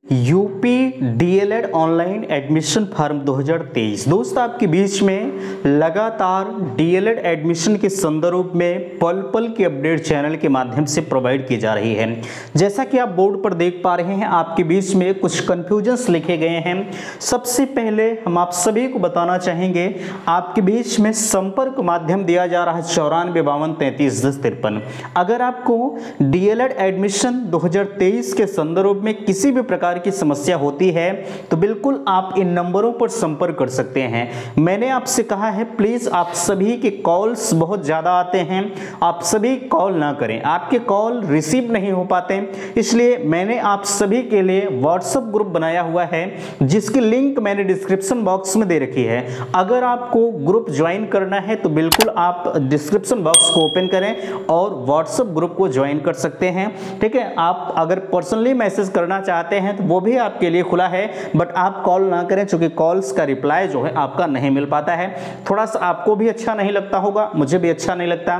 UP DElEd online admission form 2023 दोस्त आपके बीच में लगातार डीएलएड एडमिशन के संदर्भ में पल पल की अपडेट चैनल के माध्यम से प्रोवाइड की जा रही है। जैसा कि आप बोर्ड पर देख पा रहे हैं, आपके बीच में कुछ कन्फ्यूजन्स लिखे गए हैं। सबसे पहले हम आप सभी को बताना चाहेंगे, आपके बीच में संपर्क माध्यम दिया जा रहा है 9452331053। अगर आपको डीएलएड एडमिशन 2023 के संदर्भ में किसी भी प्रकार की समस्या होती है तो बिल्कुल आप इन नंबरों पर संपर्क कर सकते हैं। मैंने आपसे कहा है प्लीज आप सभी के कॉल्स बहुत ज्यादा आते हैं, आप सभी कॉल ना करें, आपके कॉल रिसीव नहीं हो पाते, इसलिए मैंने आप सभी के लिए व्हाट्सएप ग्रुप बनाया हुआ है जिसकी लिंक मैंने डिस्क्रिप्शन बॉक्स में दे रखी है। अगर आपको ग्रुप ज्वाइन करना है तो बिल्कुल आप डिस्क्रिप्शन बॉक्स को ओपन करें और व्हाट्सएप ग्रुप को ज्वाइन कर सकते हैं। ठीक है, आप अगर पर्सनली मैसेज करना चाहते हैं तो वो भी आपके लिए खुला है, बट आप कॉल ना करें क्योंकि कॉल्स का रिप्लाई जो है आपका नहीं मिल पाता है। थोड़ा सा आपको भी अच्छा नहीं लगता होगा, मुझे भी अच्छा नहीं लगता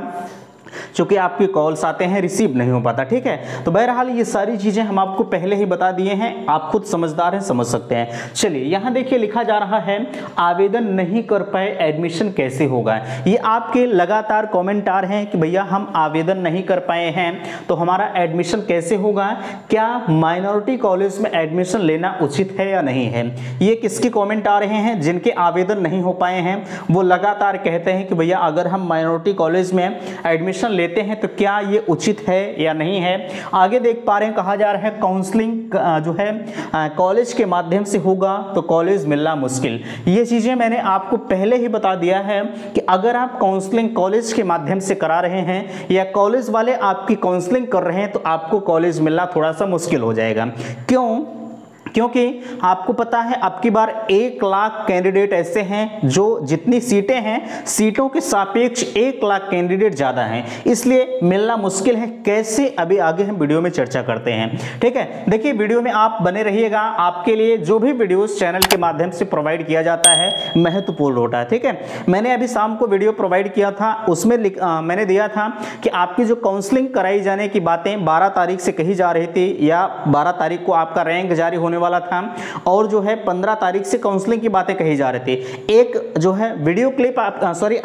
क्योंकि आपके कॉल्स आते हैं, रिसीव नहीं हो पाता। ठीक है, तो बहरहाल ये सारी चीजें हम आपको पहले ही बता दिए हैं, आप खुद समझदार हैं, समझ सकते हैं। चलिए यहां देखिए लिखा जा रहा है आवेदन नहीं कर पाए एडमिशन कैसे होगा। ये आपके लगातार कमेंट आ रहे हैं कि भैया हम आवेदन नहीं कर पाए हैं तो हमारा एडमिशन कैसे होगा, क्या माइनॉरिटी कॉलेज में एडमिशन लेना उचित है या नहीं है। ये किसके कॉमेंट आ रहे हैं? जिनके आवेदन नहीं हो पाए हैं वो लगातार कहते हैं कि भैया अगर हम माइनॉरिटी कॉलेज में एडमिशन लेते हैं तो क्या ये उचित है या नहीं है। आगे देख पा रहे हैं कहा जा रहा है काउंसलिंग जो है कॉलेज के माध्यम से होगा तो कॉलेज मिलना मुश्किल। ये चीजें मैंने आपको पहले ही बता दिया है कि अगर आप काउंसलिंग कॉलेज के माध्यम से करा रहे हैं या कॉलेज वाले आपकी काउंसलिंग कर रहे हैं तो आपको कॉलेज मिलना थोड़ा सा मुश्किल हो जाएगा। क्योंकि आपको पता है अब की बार 1 लाख कैंडिडेट ऐसे हैं जो जितनी सीटें हैं सीटों के सापेक्ष 1 लाख कैंडिडेट ज्यादा हैं, इसलिए मिलना मुश्किल है। कैसे, अभी आगे हम वीडियो में चर्चा करते हैं। ठीक है, देखिए वीडियो में आप बने रहिएगा, आपके लिए जो भी वीडियोस चैनल के माध्यम से प्रोवाइड किया जाता है महत्वपूर्ण होता है। ठीक है, मैंने अभी शाम को वीडियो प्रोवाइड किया था, उसमें मैंने दिया था कि आपकी जो काउंसलिंग कराई जाने की बातें 12 तारीख से कही जा रही थी या 12 तारीख को आपका रैंक जारी होने वाला था और जो है 15 तारीख से काउंसलिंग की बातें कही जा रही थी। एक जो है वीडियो क्लिप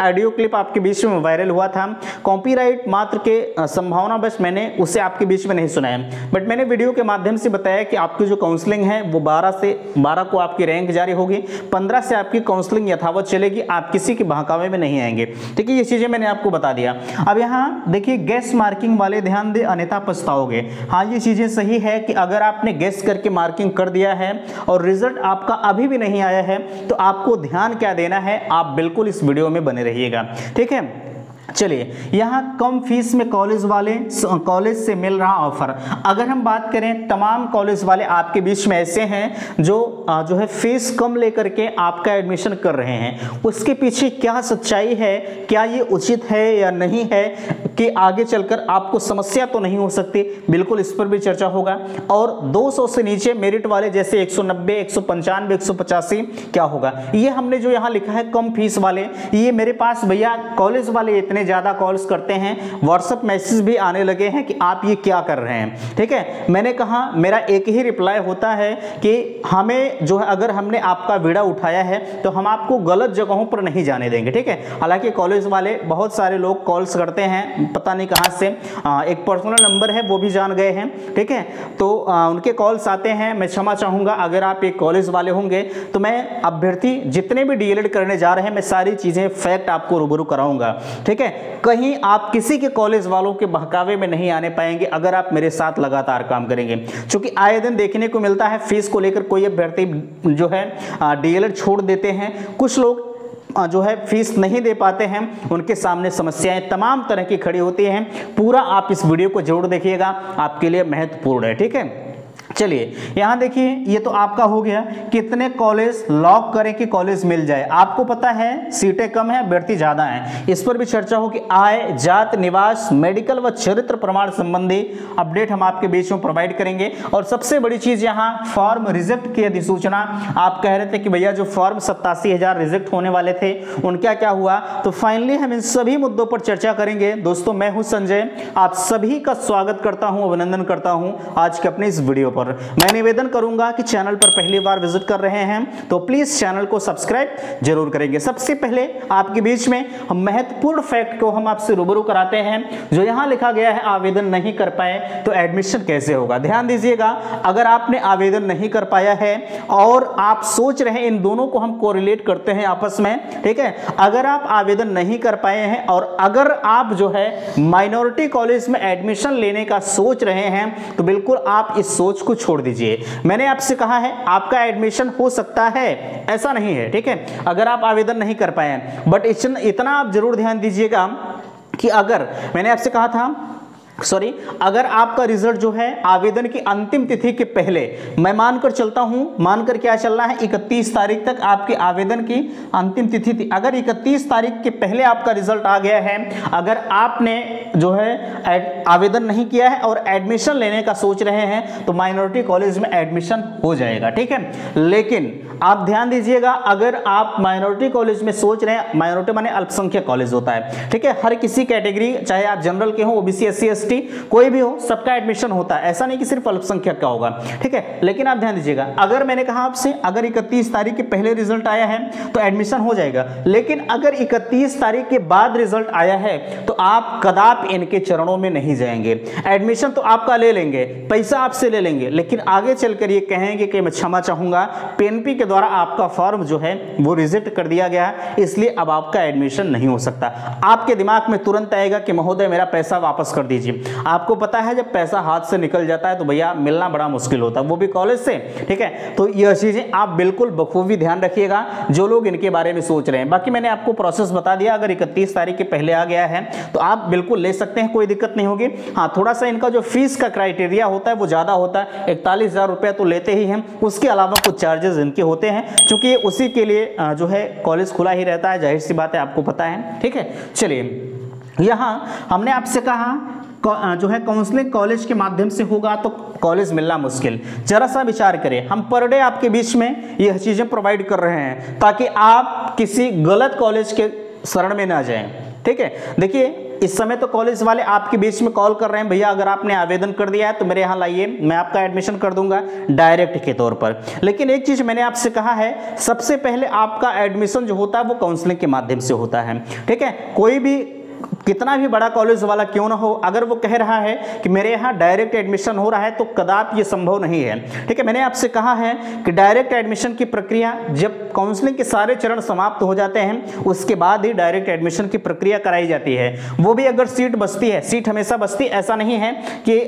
ऑडियो क्लिप आपके बीच में वायरल हुआ था, कॉपीराइट मात्र के संभावना बस मैंने उसे आपके बीच में नहीं सुनाया, बट मैंने वीडियो के माध्यम से बताया कि आपकी जो काउंसलिंग है वो 12 को आपकी रैंक जारी होगी, 15 से आपकी काउंसलिंग यथावत चलेगी, आप किसी के बहकावे में नहीं आएंगे। ठीक है, ये चीजें मैंने आपको बता दिया। अब यहाँ देखिए गैस मार्किंग वाले ध्यान दे अन्यथा पछताओगे। हाँ, ये चीजें सही है कि अगर आपने गैस करके मार्किंग कर दिया है और रिजल्ट आपका अभी भी नहीं आया है तो आपको ध्यान क्या देना है, आप बिल्कुल इस वीडियो में बने रहिएगा। ठीक है, चलिए यहां कम फीस में कॉलेज से मिल रहा ऑफर। अगर हम बात करें तमाम कॉलेज वाले आपके बीच में ऐसे हैं जो है फीस कम लेकर के आपका एडमिशन कर रहे हैं, उसके पीछे क्या सच्चाई है, क्या ये उचित है या नहीं है कि आगे चलकर आपको समस्या तो नहीं हो सकती, बिल्कुल इस पर भी चर्चा होगा। और 200 से नीचे मेरिट वाले जैसे 190, 195, 185 क्या होगा। ये हमने जो यहाँ लिखा है कम फीस वाले, ये मेरे पास भैया कॉलेज वाले इतने ज्यादा कॉल्स करते हैं, व्हाट्सएप मैसेज भी आने लगे हैं कि आप ये क्या कर रहे हैं। ठीक है, मैंने कहा मेरा एक ही रिप्लाई होता है कि हमें जो है अगर हमने आपका वीडियो उठाया है तो हम आपको गलत जगहों पर नहीं जाने देंगे। ठीक है, हालांकि कॉलेज वाले बहुत सारे लोग कॉल्स करते हैं, पता नहीं कहां से, एक पर्सनल नंबर है वो भी जान गए हैं। ठीक है, तो उनके कॉल्स आते हैं, मैं क्षमा चाहूंगा अगर आप एक कॉलेज वाले होंगे तो मैं अभ्यर्थी जितने भी डीएलएड करने जा रहे हैं मैं सारी चीजें फैक्ट आपको रूबरू कराऊंगा। ठीक है, कहीं आप किसी के कॉलेज वालों के बहकावे में नहीं आने पाएंगे अगर आप मेरे साथ लगातार काम करेंगे, क्योंकि आए दिन देखने को मिलता है फीस को लेकर कोई अभ्यर्थी जो है डीएलएड छोड़ देते हैं, कुछ लोग जो है फीस नहीं दे पाते हैं, उनके सामने समस्याएं तमाम तरह की खड़ी होती हैं। पूरा आप इस वीडियो को जरूर देखिएगा, आपके लिए महत्वपूर्ण है। ठीक है, चलिए यहां देखिए ये तो आपका हो गया कितने कॉलेज लॉक करें कि कॉलेज मिल जाए। आपको पता है सीटें कम है, अभ्यर्थी ज्यादा हैं, इस पर भी चर्चा हो कि आय, जात, निवास, मेडिकल व चरित्र प्रमाण संबंधी अपडेट हम आपके बीच में प्रोवाइड करेंगे। और सबसे बड़ी चीज यहाँ फॉर्म रिजेक्ट की अधिसूचना, आप कह रहे थे कि भैया जो फॉर्म 87,000 रिजेक्ट होने वाले थे उनका क्या हुआ, तो फाइनली हम इन सभी मुद्दों पर चर्चा करेंगे। दोस्तों मैं हूं संजय, आप सभी का स्वागत करता हूं, अभिनंदन करता हूं आज के अपने इस वीडियो पर। मैं निवेदन करूंगा कि चैनल पर पहली बार विजिट कर रहे हैं तो प्लीज चैनल को सब्सक्राइब जरूर करेंगे। सबसे पहले आपके बीच में हम महत्वपूर्ण फैक्ट को हम आपसे रूबरू कराते हैं। जो यहां लिखा गया है आवेदन नहीं कर पाए तो एडमिशन कैसे होगा। ध्यान दीजिएगा, अगर आपने आवेदन नहीं कर पाया है और आप सोच रहे हैं, इन दोनों को हम कोरिलेट करते हैं आपस में, ठीक है। अगर आप आवेदन नहीं कर पाए हैं और अगर आप जो है माइनॉरिटी कॉलेज में एडमिशन लेने का सोच रहे हैं तो बिल्कुल आप इस सोच को छोड़ दीजिए। मैंने आपसे कहा है आपका एडमिशन हो सकता है, ऐसा नहीं है, ठीक है, अगर आप आवेदन नहीं कर पाए हैं। बट इतना आप जरूर ध्यान दीजिएगा कि अगर मैंने आपसे कहा था अगर आपका रिजल्ट जो है आवेदन की अंतिम तिथि के पहले, मैं मानकर चलता हूं, मानकर क्या चलना है, 31 तारीख तक आपके आवेदन की अंतिम तिथि थी। अगर 31 तारीख के पहले आपका रिजल्ट आ गया है, अगर आपने जो है आवेदन नहीं किया है और एडमिशन लेने का सोच रहे हैं तो माइनॉरिटी कॉलेज में एडमिशन हो जाएगा, ठीक है। लेकिन आप ध्यान दीजिएगा, अगर आप माइनॉरिटी कॉलेज में सोच रहे हैं, माइनॉरिटी माने अल्पसंख्यक कॉलेज होता है, ठीक है, हर किसी कैटेगरी, चाहे आप जनरल के हो, ओबीसी, एससी, एसटी, कोई भी हो, सबका एडमिशन होता है, ऐसा नहीं कि सिर्फ अल्पसंख्यक का होगा, ठीक है। लेकिन आप ध्यान दीजिएगा, अगर मैंने कहा आपसे अगर 31 तारीख के पहले रिजल्ट आया है तो एडमिशन हो जाएगा। लेकिन अगर 31 तारीख के बाद रिजल्ट आया है तो आप कदापि इनके चरणों में नहीं जाएंगे। एडमिशन तो आपका ले लेंगे, पैसा आपसे ले लेंगे, लेकिन आगे चलकर ये कहेंगे कि मैं क्षमा चाहूंगा, पीएनपी के द्वारा आपका फॉर्म जो है वो रिजेक्ट कर दिया गया, इसलिए अब आपका एडमिशन नहीं हो सकता। आपके दिमाग में तुरंत आएगा कि महोदय मेरा पैसा वापस कर दीजिए। आपको पता है जब पैसा हाथ से निकल जाता है तो भैया मिलना बड़ा मुश्किल होता है, वो भी कॉलेज से, ठीक है। तो यह चीजें आप बिल्कुल बखूबी ध्यान रखिएगा जो लोग इनके बारे में सोच रहे हैं। बाकी मैंने आपको प्रोसेस बता दिया, अगर 31 तारीख के पहले आ गया है तो आप बिल्कुल ले सकते हैं, कोई दिक्कत नहीं होगी। हाँ, थोड़ा सा इनका जो फीस का क्राइटेरिया होता है वो ज्यादा होता है, 41,000 रुपया तो लेते ही हैं, उसके अलावा कुछ चार्जेस इनके होते हैं, क्योंकि उसी के लिए जो है कॉलेज खुला ही रहता है, जाहिर सी बात है, आपको पता है, ठीक है। चलिए, यहां हमने आपसे कहा जो है काउंसलिंग कॉलेज के माध्यम से होगा तो कॉलेज मिलना मुश्किल। जरा सा विचार करें, हम पर डे आपके बीच में यह चीजें प्रोवाइड कर रहे हैं ताकि आप किसी गलत कॉलेज के शरण में ना जाएं, ठीक है। देखिए, इस समय तो कॉलेज वाले आपके बीच में कॉल कर रहे हैं, भैया अगर आपने आवेदन कर दिया है तो मेरे यहाँ लाइए, मैं आपका एडमिशन कर दूंगा डायरेक्ट के तौर पर। लेकिन एक चीज मैंने आपसे कहा है, सबसे पहले आपका एडमिशन जो होता है वो काउंसलिंग के माध्यम से होता है, ठीक है। कोई भी कितना भी बड़ा कॉलेज वाला क्यों ना हो, अगर वो कह रहा है कि मेरे यहाँ डायरेक्ट एडमिशन हो रहा है तो कदापि ये संभव नहीं है, ठीक है। मैंने आपसे कहा है कि डायरेक्ट एडमिशन की प्रक्रिया जब काउंसलिंग के सारे चरण समाप्त हो जाते हैं उसके बाद ही डायरेक्ट एडमिशन की प्रक्रिया कराई जाती है। वो भी अगर सीट बचती है, सीट हमेशा बचती, ऐसा नहीं है कि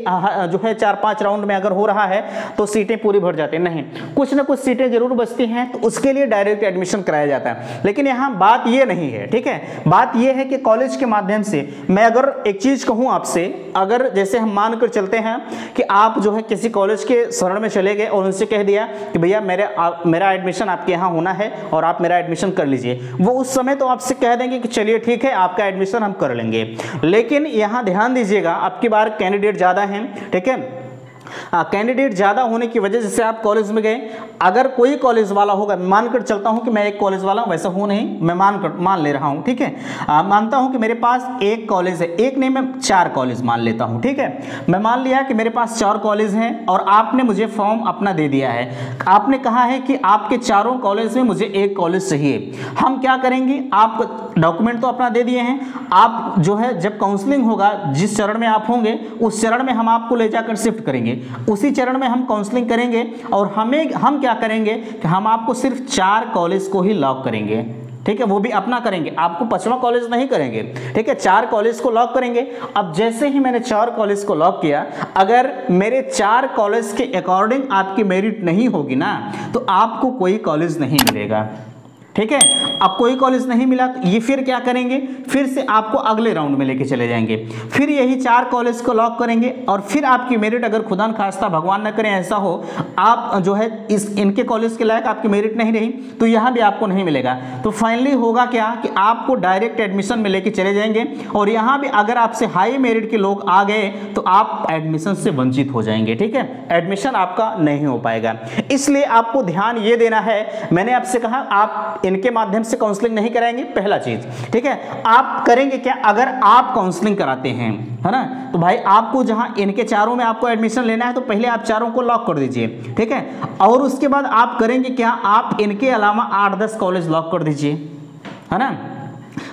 जो है 4-5 राउंड में अगर हो रहा है तो सीटें पूरी भर जाती हैं, नहीं, कुछ ना कुछ सीटें जरूर बचती हैं, तो उसके लिए डायरेक्ट एडमिशन कराया जाता है। लेकिन यहाँ बात ये नहीं है, ठीक है, बात ये है कि कॉलेज के माध्यम से मैं अगर एक चीज कहूं आपसे, अगर जैसे हम मानकर चलते हैं कि आप जो है किसी कॉलेज के शरण में चले गए और उनसे कह दिया कि भैया मेरा एडमिशन आपके यहाँ होना है और आप मेरा एडमिशन कर लीजिए, वो उस समय तो आपसे कह देंगे कि चलिए ठीक है आपका एडमिशन हम कर लेंगे। लेकिन यहाँ ध्यान दीजिएगा, आपकी बार कैंडिडेट ज्यादा हैं, ठीक है, कैंडिडेट ज्यादा होने की वजह से आप कॉलेज में गए, अगर कोई कॉलेज वाला होगा, मानकर चलता हूं कि मैं एक कॉलेज वाला हूं, वैसा हूं नहीं, मैं मान ले रहा हूं, ठीक है, मानता हूं कि मेरे पास एक कॉलेज है, एक नहीं मैं 4 कॉलेज मान लेता हूं, ठीक है। मैं मान लिया कि मेरे पास 4 कॉलेज हैं और आपने मुझे फॉर्म अपना दे दिया है, आपने कहा है कि आपके चारों कॉलेज में मुझे एक कॉलेज चाहिए। हम क्या करेंगे, आप डॉक्यूमेंट तो अपना दे दिए हैं, आप जो है जब काउंसलिंग होगा, जिस चरण में आप होंगे उस चरण में हम आपको ले जाकर शिफ्ट करेंगे, उसी चरण में हम काउंसलिंग करेंगे और हम क्या करेंगे कि हम आपको सिर्फ 4 कॉलेज को ही लॉक करेंगे, ठीक है, वो भी अपना करेंगे, आपको 5वां कॉलेज नहीं करेंगे, ठीक है, 4 कॉलेज को लॉक करेंगे। अब जैसे ही मैंने 4 कॉलेज को लॉक किया, अगर मेरे 4 कॉलेज के अकॉर्डिंग आपकी मेरिट नहीं होगी ना तो आपको कोई कॉलेज नहीं मिलेगा, ठीक है। अब कोई कॉलेज नहीं मिला तो ये फिर क्या करेंगे, फिर से आपको अगले राउंड में लेके चले जाएंगे, फिर यही 4 कॉलेज को लॉक करेंगे और फिर आपकी मेरिट अगर खुदा न खास्ता भगवान न करे ऐसा हो आप जो है इनके कॉलेज के लायक आपकी मेरिट नहीं रही तो यहाँ भी आपको नहीं मिलेगा। तो फाइनली होगा क्या कि आपको डायरेक्ट एडमिशन में लेके चले जाएंगे और यहाँ भी अगर आपसे हाई मेरिट के लोग आ गए तो आप एडमिशन से वंचित हो जाएंगे, ठीक है, एडमिशन आपका नहीं हो पाएगा। इसलिए आपको ध्यान ये देना है, मैंने आपसे कहा आप इनके माध्यम से काउंसलिंग नहीं कराएंगे, पहला चीज, ठीक है। आप करेंगे क्या, अगर आप काउंसलिंग कराते हैं, है ना, तो भाई आपको जहां इनके चारों में आपको एडमिशन लेना है तो पहले आप चारों को लॉक कर दीजिए, ठीक है। और उसके बाद आप करेंगे क्या, आप इनके अलावा 8-10 कॉलेज लॉक कर दीजिए, है ना।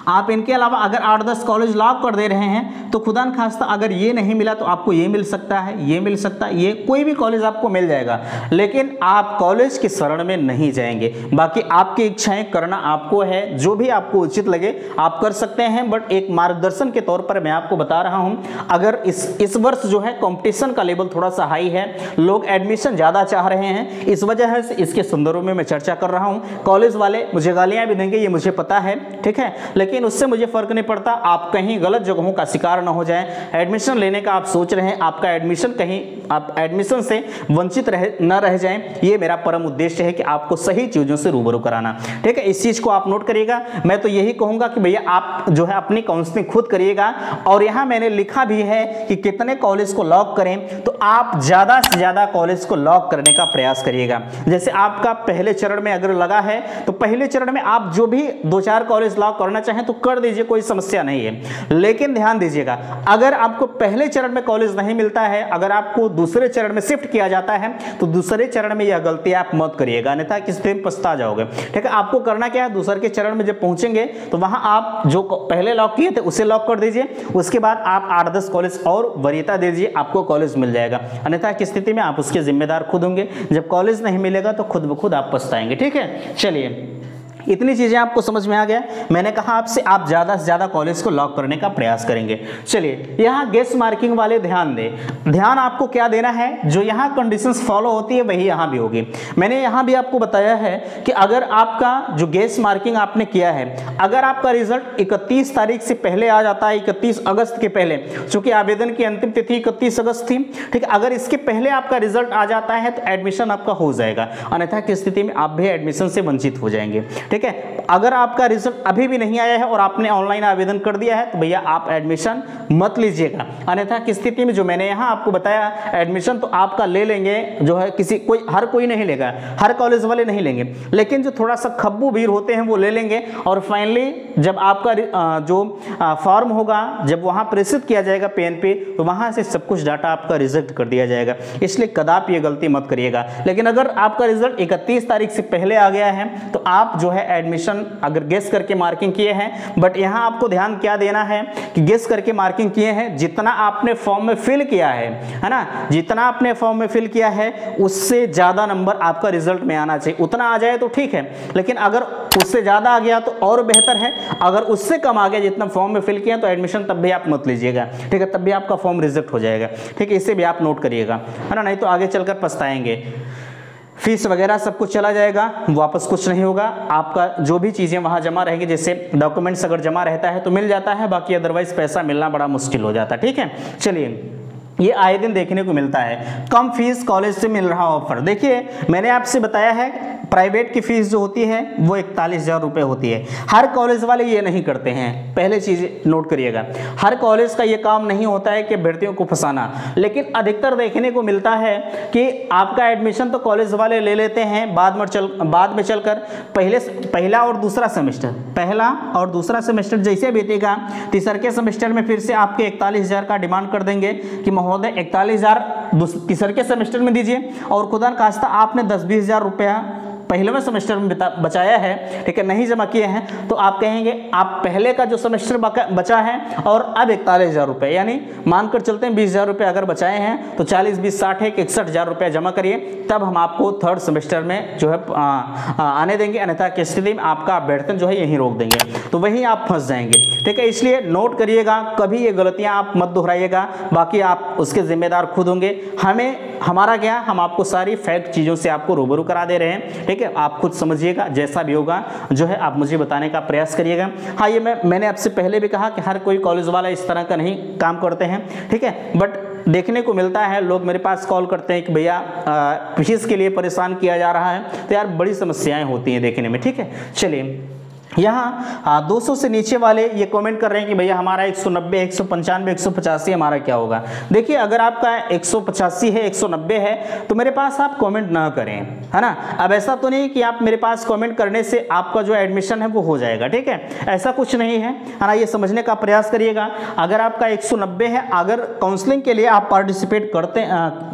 आप इनके अलावा अगर 8-10 कॉलेज लॉक कर दे रहे हैं तो खुदा न खास्ता अगर ये नहीं मिला तो आपको ये मिल सकता है, ये मिल सकता है, ये कोई भी कॉलेज आपको मिल जाएगा, लेकिन आप कॉलेज की शरण में नहीं जाएंगे। बाकी आपकी इच्छाएं करना आपको है, जो भी आपको उचित लगे आप कर सकते हैं, बट एक मार्गदर्शन के तौर पर मैं आपको बता रहा हूं, अगर इस वर्ष जो है कंपटीशन का लेवल थोड़ा सा हाई है, लोग एडमिशन ज्यादा चाह रहे हैं, इस वजह से इसके संदर्भ में मैं चर्चा कर रहा हूं। कॉलेज वाले मुझे गालियां भी देंगे, ये मुझे पता है, ठीक है, लेकिन उससे मुझे फर्क नहीं पड़ता, आप कहीं गलत जगहों का शिकार न हो जाएं। एडमिशन लेने का आप सोच रहे हैं, आपका एडमिशन कहीं आप एडमिशन से वंचित न रह जाएं, ये मेरा परम उद्देश्य है कि आपको सही चीजों से रूबरू कराना, ठीक है। इस चीज को आप नोट करिएगा। मैं तो यही कहूंगा कि भैया आप जो है अपनी काउंसलिंग खुद करिएगा, और यहां मैंने लिखा भी है कि कितने कॉलेज को लॉक करें, तो आप ज्यादा से ज्यादा कॉलेज को लॉक करने का प्रयास करिएगा। जैसे आपका पहले चरण में अगर लगा है तो पहले चरण में आप जो भी 2-4 कॉलेज लॉक करना चाहें तो कर दीजिए, कोई समस्या नहीं है। लेकिन ध्यान दीजिएगा, अगर आपको पहले चरण में कॉलेज नहीं मिलता है, अगर आपको दूसरे चरण में शिफ्ट किया जाता है, तो दूसरे चरण में यह गलती आप मत करिएगा, अन्यथा किसी दिन पछता जाओगे, ठीक है। आपको करना क्या है, दूसरे के चरण में जब पहुंचेंगे तो वहां आप जो पहले लॉक किए थे उसे लॉक कर दीजिए, उसके बाद आप 8-10 कॉलेज और वरीयता दीजिए, आपको कॉलेज मिल जाएगा। अन्यथा की स्थिति में आप उसके जिम्मेदार खुद होंगे, जब कॉलेज नहीं मिलेगा तो खुद ब खुद आप पछताएंगे, ठीक है। चलिए, इतनी चीजें आपको समझ में आ गया। मैंने कहा आपसे आप ज्यादा से ज्यादा कॉलेज को लॉक करने का प्रयास करेंगे। चलिए, यहाँ गेस मार्किंग वाले ध्यान दें। ध्यान आपको क्या देना है, जो यहाँ कंडीशंस फॉलो होती है वही यहाँ भी होगी। मैंने यहाँ भी आपको बताया है कि अगर आपका जो गेस मार्किंग आपने किया है, अगर आपका रिजल्ट 31 तारीख से पहले आ जाता है, 31 अगस्त के पहले, चूंकि आवेदन की अंतिम तिथि 31 अगस्त थी, ठीक है, अगर इसके पहले आपका रिजल्ट आ जाता है तो एडमिशन आपका हो जाएगा, अन्यथा की स्थिति में आप भी एडमिशन से वंचित हो जाएंगे, ठीक है। अगर आपका रिजल्ट अभी भी नहीं आया है और आपने ऑनलाइन आवेदन कर दिया है तो भैया आप एडमिशन मत लीजिएगा, अन्यथा की स्थिति में जो मैंने यहां आपको बताया, एडमिशन तो आपका ले लेंगे, जो है हर कोई नहीं लेगा, हर कॉलेज वाले नहीं लेंगे, लेकिन जो थोड़ा सा खब्बू वीर होते हैं वो ले लेंगे। और फाइनली जब आपका जो फॉर्म होगा, जब वहां प्रेषित किया जाएगा पेन पे, तो वहां से सब कुछ डाटा आपका रिजेक्ट कर दिया जाएगा, इसलिए कदापि ये गलती मत करिएगा। लेकिन अगर आपका रिजल्ट 31 तारीख से पहले आ गया है तो आप जो है एडमिशन अगर गेस करके मार्किंग किए हैं, बट यहां आपको ध्यान क्या देना है कि गेस करके मार्किंग किए हैं, जितना आपने फॉर्म में फिल किया है ना, जितना आपने फॉर्म में फिल किया है उससे ज्यादा नंबर आपका रिजल्ट में आना चाहिए। उतना आ जाए तो ठीक है, लेकिन अगर उससे ज्यादा आ गया तो और बेहतर है, अगर उससे कम आ गया जितना फॉर्म में फिल किया तो एडमिशन तब भी आप मत लीजिएगा, ठीक है, तब भी आपका फॉर्म रिजेक्ट हो जाएगा, ठीक है। इसे भी आप नोट करिएगा, है ना, नहीं तो आगे चलकर पछताएंगे। फीस वगैरह सब कुछ चला जाएगा, वापस कुछ नहीं होगा, आपका जो भी चीज़ें वहाँ जमा रहेंगी, जैसे डॉक्यूमेंट्स अगर जमा रहता है तो मिल जाता है, बाकी अदरवाइज पैसा मिलना बड़ा मुश्किल हो जाता है, ठीक है। चलिए, ये आए दिन देखने को मिलता है, कम फीस कॉलेज से मिल रहा ऑफर। देखिए, मैंने आपसे बताया है प्राइवेट की फीस जो होती है वो 41,000 रुपये होती है। हर कॉलेज वाले ये नहीं करते हैं, पहले चीज़ नोट करिएगा, हर कॉलेज का ये काम नहीं होता है कि अभ्यर्थियों को फंसाना, लेकिन अधिकतर देखने को मिलता है कि आपका एडमिशन तो कॉलेज वाले ले लेते हैं, बाद में चलकर पहला और दूसरा सेमेस्टर जैसे बीतेगा, तीसरे सेमेस्टर में फिर से आपके 41,000 का डिमांड कर देंगे कि महोदय 41,000 तीसरे सेमेस्टर में दीजिए, और खुदा न खास्ता आपने 10-20,000 रुपया पहले सेमेस्टर में बचाया है, ठीक है, नहीं जमा किए हैं, तो आप कहेंगे आप पहले का जो सेमेस्टर बचा है और अब 41,000 रुपये, यानी मानकर चलते हैं 20,000 रुपये अगर बचाए हैं तो 40-20-60 है कि 61,000 रुपये जमा करिए, तब हम आपको थर्ड सेमेस्टर में जो है आने देंगे, अन्यथा की स्थिति में आपका अभ्यर्थन जो है यहीं रोक देंगे, तो वहीं आप फंस जाएंगे, ठीक है। इसलिए नोट करिएगा, कभी ये गलतियाँ आप मत दोहराइएगा, बाकी आप उसके जिम्मेदार खुद होंगे। हमारा क्या, हम आपको सारी फैक्ट चीज़ों से आपको रूबरू करा दे रहे हैं, ठीक है, आप खुद समझिएगा, जैसा भी होगा जो है आप मुझे बताने का प्रयास करिएगा। हाँ, ये मैंने आपसे पहले भी कहा कि हर कोई कॉलेज वाला इस तरह का नहीं काम करते हैं, ठीक है, बट देखने को मिलता है, लोग मेरे पास कॉल करते हैं कि भैया फीस के लिए परेशान किया जा रहा है, तो यार बड़ी समस्याएं होती हैं देखने में, ठीक है। चलिए, यहाँ 200 से नीचे वाले ये कमेंट कर रहे हैं कि भैया हमारा 190, 195, 185 हमारा क्या होगा। देखिए अगर आपका 185 है, 190 है तो मेरे पास आप कमेंट ना करें, है ना। अब ऐसा तो नहीं कि आप मेरे पास कमेंट करने से आपका जो एडमिशन है वो हो जाएगा, ठीक है, ऐसा कुछ नहीं है ना। ये समझने का प्रयास करिएगा। अगर आपका 190 है, अगर काउंसलिंग के लिए आप पार्टिसिपेट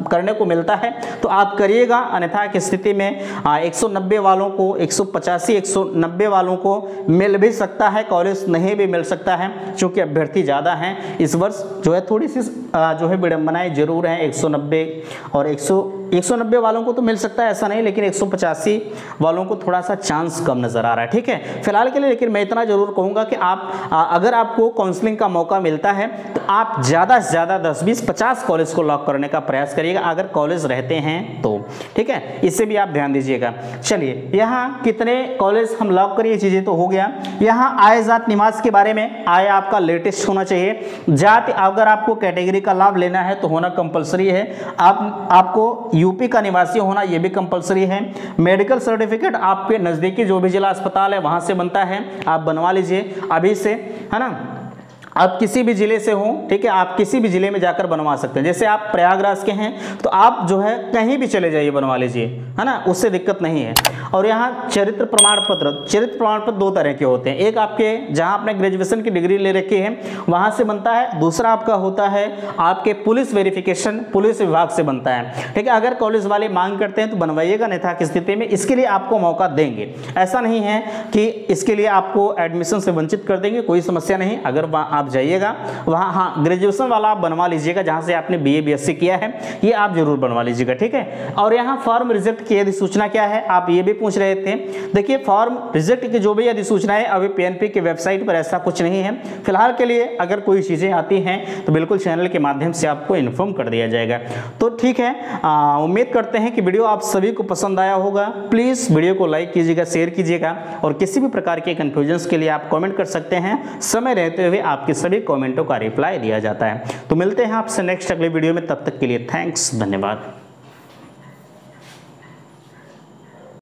करने को मिलता है तो आप करिएगा, अन्यथा की स्थिति में 190 वालों को, 185, 190 वालों को मिल भी सकता है, कॉलेज नहीं भी मिल सकता है, क्योंकि अभ्यर्थी ज़्यादा हैं इस वर्ष। जो है थोड़ी सी जो है विडंबनाएं जरूर हैं। 190 और 190 वालों को तो मिल सकता है, ऐसा नहीं, लेकिन 185 वालों को थोड़ा सा चांस कम नजर आ रहा है, ठीक है, फिलहाल के लिए। लेकिन मैं इतना जरूर कहूंगा कि आप अगर आपको काउंसलिंग का मौका मिलता है तो आप ज़्यादा से ज़्यादा 10, 20, 50 कॉलेज को लॉक करने का प्रयास करिएगा, अगर कॉलेज रहते हैं तो, ठीक है, इससे भी आप ध्यान दीजिएगा। चलिए यहाँ कितने कॉलेज हम लॉक करिए, चीज़ें तो हो गया। यहाँ आय जात निवास के बारे में, आय आपका लेटेस्ट होना चाहिए। जाति अगर आपको कैटेगरी का लाभ लेना है तो होना कंपलसरी है। आपको यूपी का निवासी होना ये भी कंपलसरी है। मेडिकल सर्टिफिकेट आपके नज़दीकी जो भी जिला अस्पताल है वहाँ से बनता है, आप बनवा लीजिए अभी से, है ना। आप किसी भी जिले से हो, ठीक है, आप किसी भी जिले में जाकर बनवा सकते हैं। जैसे आप प्रयागराज के हैं तो आप जो है कहीं भी चले जाइए, बनवा लीजिए, है ना, उससे दिक्कत नहीं है। और यहाँ चरित्र प्रमाण पत्र 2 तरह के होते हैं। एक आपके जहाँ आपने ग्रेजुएशन की डिग्री ले रखी है वहाँ से बनता है, दूसरा आपका होता है आपके पुलिस वेरिफिकेशन, पुलिस विभाग से बनता है, ठीक है। अगर कॉलेज वाले मांग करते हैं तो बनवाइएगा, अन्यथा की स्थिति में इसके लिए आपको मौका देंगे। ऐसा नहीं है कि इसके लिए आपको एडमिशन से वंचित कर देंगे, कोई समस्या नहीं। अगर आप जाइएगा वहाँ, हाँ, ग्रेजुएशन वाला आप बनवा लीजिएगा, जहाँ से आपने BA BSc किया है ये आप जरूर बनवा लीजिएगा, ठीक है। और यहाँ फॉर्म रिजेक्ट की अधिसूचना क्या है, आप ये भी पूछ रहे थे। देखिए फॉर्म रिजेक्ट की जो भी अधिसूचना है अभी PNP की वेबसाइट पर ऐसा कुछ नहीं है फिलहाल के लिए। अगर कोई चीज़ें आती हैं तो बिल्कुल चैनल के माध्यम से आपको इन्फॉर्म कर दिया जाएगा। तो ठीक है, उम्मीद करते हैं कि वीडियो आप सभी को पसंद आया होगा। प्लीज़ वीडियो को लाइक कीजिएगा, शेयर कीजिएगा, और किसी भी प्रकार के कन्फ्यूजन्स के लिए आप कॉमेंट कर सकते हैं। समय रहते हुए आपके सभी कमेंटों का रिप्लाई दिया जाता है। तो मिलते हैं आपसे नेक्स्ट अगले वीडियो में, तब तक के लिए थैंक्स, धन्यवाद।